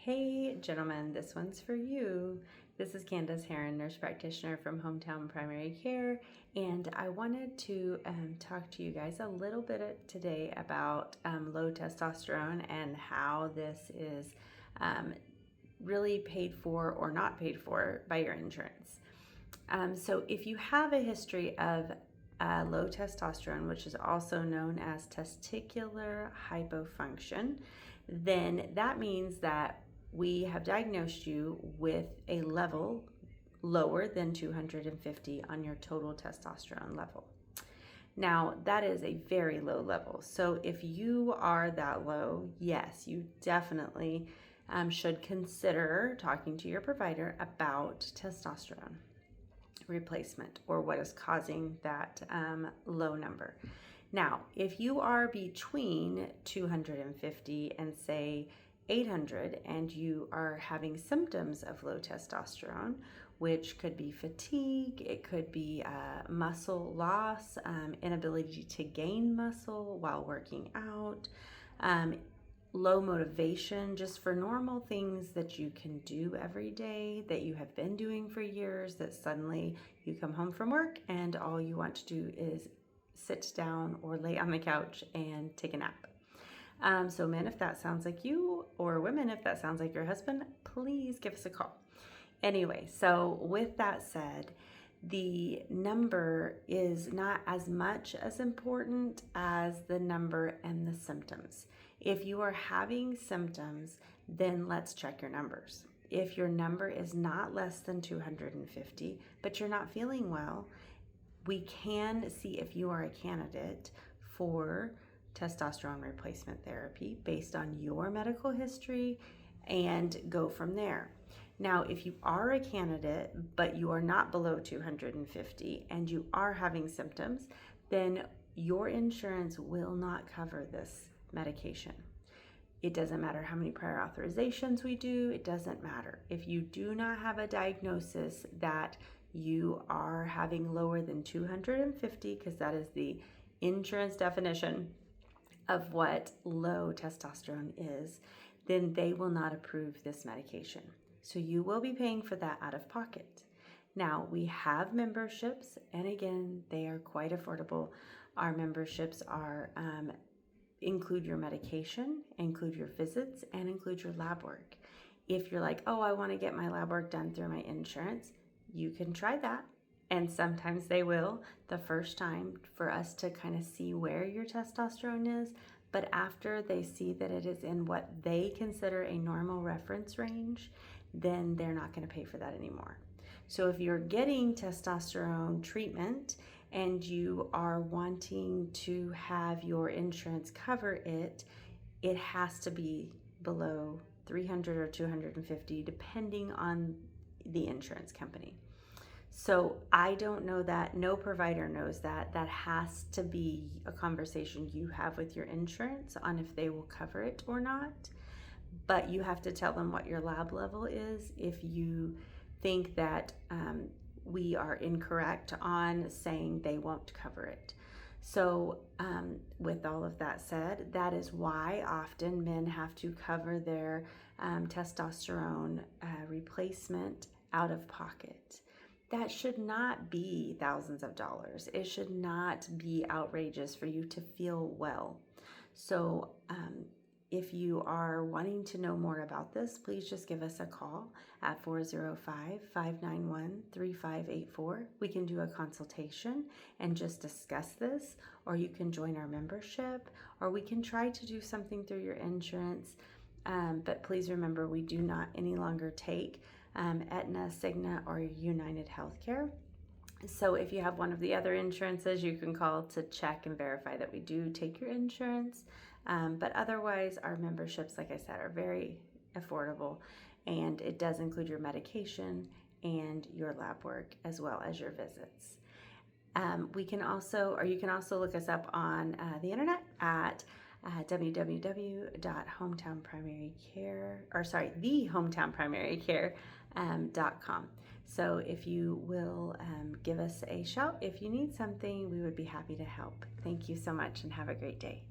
Hey gentlemen, this one's for you. This is Candace Heron, nurse practitioner from Hometown Primary Care, and I wanted to talk to you guys a little bit today about low testosterone and how this is really paid for or not paid for by your insurance. So if you have a history of low testosterone, which is also known as testicular hypofunction, then that means that we have diagnosed you with a level lower than 250 on your total testosterone level. Now, that is a very low level. So if you are that low, yes, you definitely should consider talking to your provider about testosterone replacement or what is causing that low number. Now, if you are between 250 and say 800 and you are having symptoms of low testosterone, which could be fatigue, it could be muscle loss, inability to gain muscle while working out, low motivation just for normal things that you can do every day that you have been doing for years, that suddenly you come home from work and all you want to do is sit down or lay on the couch and take a nap. So men, if that sounds like you, or women, if that sounds like your husband, please give us a call. Anyway, so with that said, the number is not as much as important as the number and the symptoms. If you are having symptoms, then let's check your numbers. If your number is not less than 250, but you're not feeling well, we can see if you are a candidate for testosterone replacement therapy based on your medical history and go from there. Now, if you are a candidate, but you are not below 250 and you are having symptoms, then your insurance will not cover this medication. It doesn't matter how many prior authorizations we do, it doesn't matter. If you do not have a diagnosis that you are having lower than 250, because that is the insurance definition of what low testosterone is, then they will not approve this medication. So you will be paying for that out of pocket. Now, we have memberships, and again, they are quite affordable. Our memberships are include your medication, include your visits, and include your lab work. If you're like, oh, I want to get my lab work done through my insurance, you can try that. And sometimes they will the first time for us to kind of see where your testosterone is. But after they see that it is in what they consider a normal reference range, then they're not going to pay for that anymore. So if you're getting testosterone treatment and you are wanting to have your insurance cover it, it has to be below 300 or 250 depending on the insurance company. So I don't know that, no provider knows that. That has to be a conversation you have with your insurance on if they will cover it or not. But you have to tell them what your lab level is if you think that we are incorrect on saying they won't cover it. So with all of that said, that is why often men have to cover their testosterone replacement out of pocket. That should not be thousands of dollars. It should not be outrageous for you to feel well. So if you are wanting to know more about this, please just give us a call at 405-591-3584. We can do a consultation and just discuss this, or you can join our membership, or we can try to do something through your insurance. But please remember, we do not any longer take Aetna, Cigna, or United Healthcare. So if you have one of the other insurances, you can call to check and verify that we do take your insurance. But otherwise, our memberships, like I said, are very affordable, and it does include your medication and your lab work as well as your visits. You can also look us up on the internet at thehometownprimarycare.com. So if you will give us a shout if you need something, we would be happy to help. Thank you so much and have a great day.